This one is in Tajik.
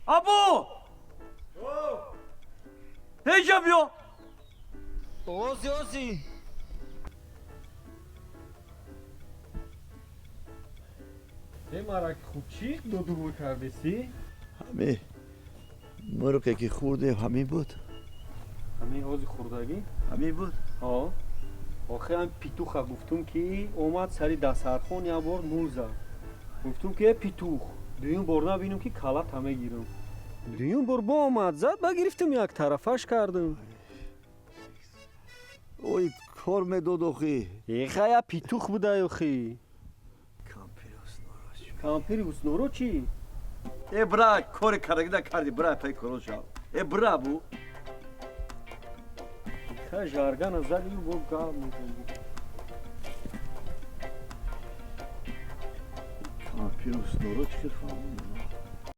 Abo! Heyecan bia. Ozi. Марак хуб чӣ додубу кардеси? Ҳамин мурғе ки хӯрдем ҳамин буд. Ҳамин ҳози хӯрдагӣ? Ҳамин буд. Ҳо. Охир ҳам петуха гуфтум ки омад сари дастархон як бор мул зад. Гуфтум ки петух. Дуюм бор набинам ки калата мегирам. Дуюм бор бо омад зад, ба гирифтам як тарафаш кардам. Ой, кор медод охи. Еха я петух будай охи. Кампири уснуро чӣ? Е бра кори кардаги накарди, бра пай корон шав. Е бра бу. Ха жаргана зади ю бо гал мезанди. Кампир уснуро чӣ кар фаҳмидам?